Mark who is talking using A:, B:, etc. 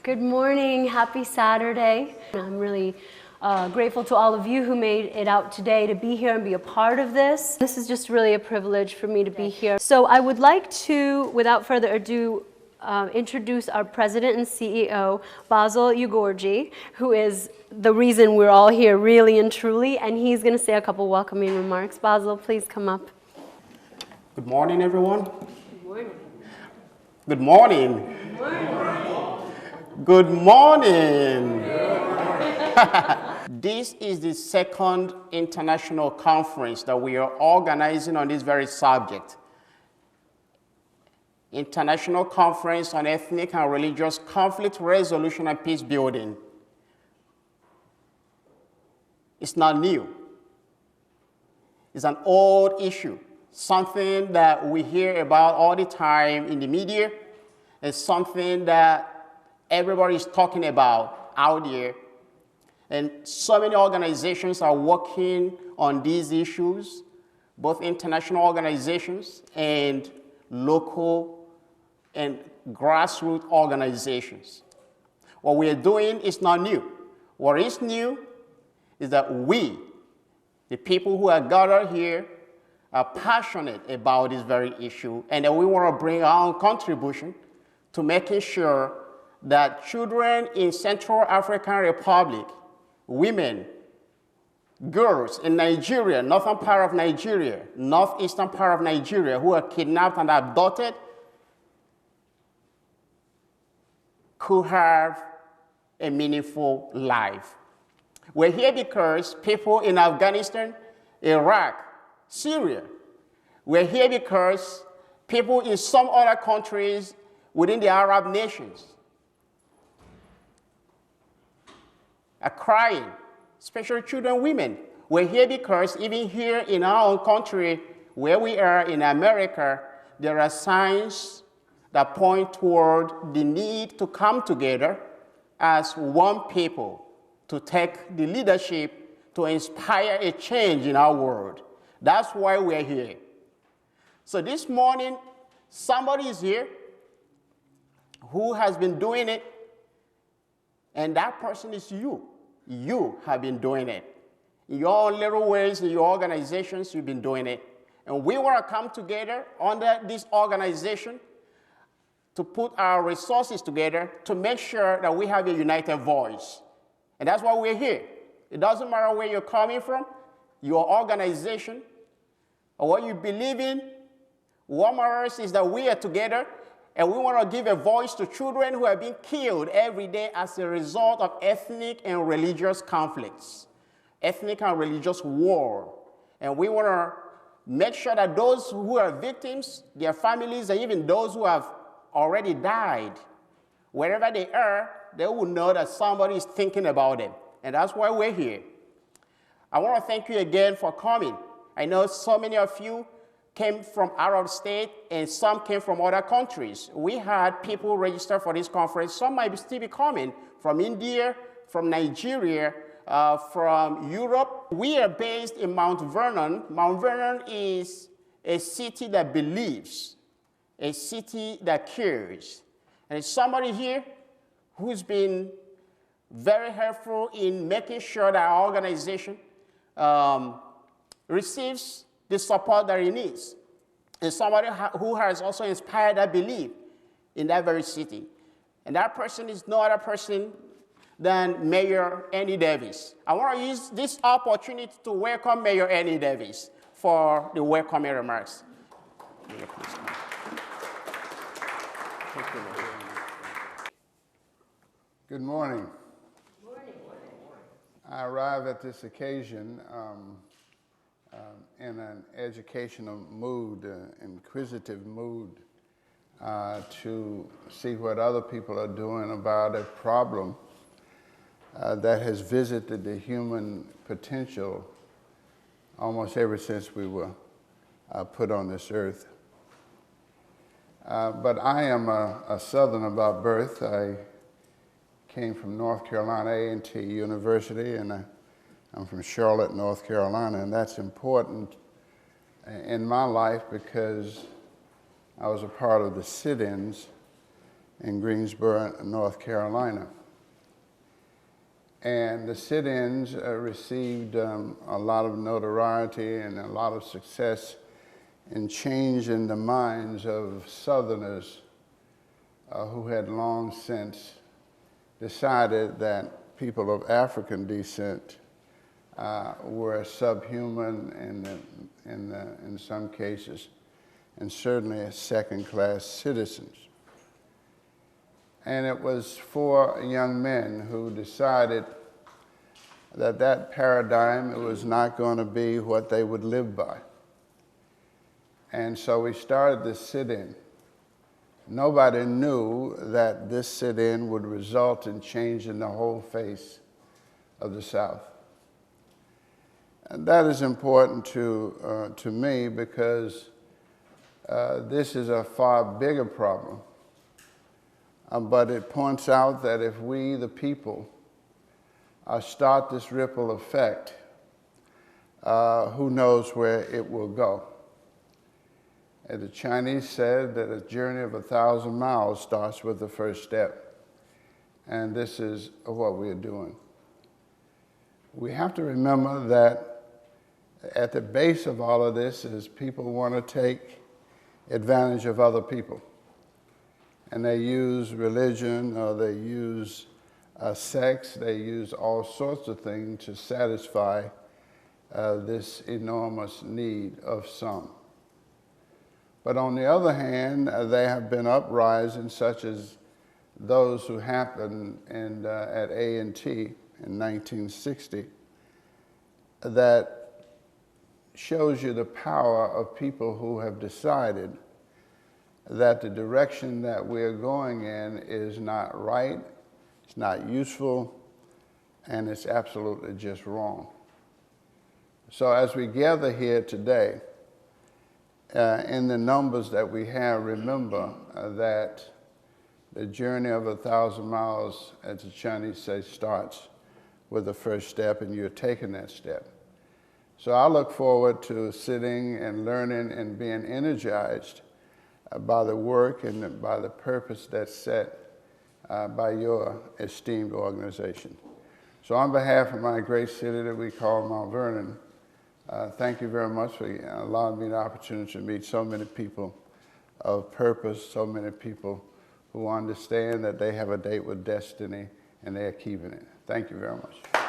A: Good morning, happy Saturday. I'm really grateful to all of you who made it out today to be here and be a part of this. This is just really a privilege for me to be here. So I would like to, without further ado, introduce our president and CEO, Basil Ugorji, who is the reason we're all here really and truly, and he's going to say a couple welcoming remarks. Basil, please come up.
B: Good morning, everyone.
A: Good morning.
B: Good morning.
A: Good morning.
B: Good morning. This is the second international conference that we are organizing on this very subject. International Conference on Ethnic and Religious Conflict Resolution and Peacebuilding. It's not new. It's an old issue, something that we hear about all the time in the media. It's something that everybody is talking about out there. And so many organizations are working on these issues, both international organizations and local and grassroots organizations. What we are doing is not new. What is new is that we, the people who are gathered here, are passionate about this very issue, and that we want to bring our own contribution to making sure that children in Central African Republic, women, girls in Nigeria, northern part of Nigeria, northeastern part of Nigeria, who are kidnapped and abducted, could have a meaningful life. We're here because people in Afghanistan, Iraq, Syria, we're here because people in some other countries within the Arab nations are crying, especially children, women. We're here because even here in our own country, where we are in America, there are signs that point toward the need to come together as one people to take the leadership to inspire a change in our world. That's why we're here. So this morning, somebody is here who has been doing it, and that person is you. You have been doing it. In your own little ways, in your organizations, you've been doing it. And we want to come together under this organization to put our resources together to make sure that we have a united voice. And that's why we're here. It doesn't matter where you're coming from, your organization, or what you believe in. What matters is that we are together, and we want to give a voice to children who are being killed every day as a result of ethnic and religious conflicts, ethnic and religious war. And we want to make sure that those who are victims, their families, and even those who have already died, wherever they are, they will know that somebody is thinking about them. And that's why we're here. I want to thank you again for coming. I know so many of you came from out of state, and some came from other countries. We had people register for this conference. Some might still be coming from India, from Nigeria, from Europe. We are based in Mount Vernon. Mount Vernon is a city that believes, a city that cares. And it's somebody here who's been very helpful in making sure that our organization receives the support that it needs. And somebody who has also inspired that belief in that very city. And that person is no other person than Mayor Annie Davis. I want to use this opportunity to welcome Mayor Annie Davis for the welcoming remarks.
C: Good morning. I arrived at this occasion in an educational mood, inquisitive mood, to see what other people are doing about a problem that has visited the human potential almost ever since we were put on this earth. But I am a Southerner by birth. I came from North Carolina A&T University, and I'm from Charlotte, North Carolina, and that's important in my life because I was a part of the sit-ins in Greensboro, North Carolina. And the sit-ins received a lot of notoriety and a lot of success in changing the minds of Southerners who had long since decided that people of African descent were subhuman in some cases, and certainly second-class citizens. And it was four young men who decided that that paradigm, it was not going to be what they would live by. And so we started this sit-in. Nobody knew that this sit-in would result in changing the whole face of the South. And that is important to me because this is a far bigger problem. But it points out that if we, the people, start this ripple effect, who knows where it will go. And the Chinese said that a journey of 1,000 miles starts with the first step. And this is what we're doing. We have to remember that at the base of all of this is people want to take advantage of other people. And they use religion, or they use sex, they use all sorts of things to satisfy this enormous need of some. But on the other hand, there have been uprisings such as those who happened at A&T in 1960 that shows you the power of people who have decided that the direction that we're going in is not right, it's not useful, and it's absolutely just wrong. So as we gather here today, in the numbers that we have, remember that the journey of 1,000 miles, as the Chinese say, starts with the first step, and you're taking that step. So I look forward to sitting and learning and being energized by the work and by the purpose that's set by your esteemed organization. So on behalf of my great city that we call Mount Vernon, thank you very much for allowing me the opportunity to meet so many people of purpose, so many people who understand that they have a date with destiny and they're keeping it. Thank you very much.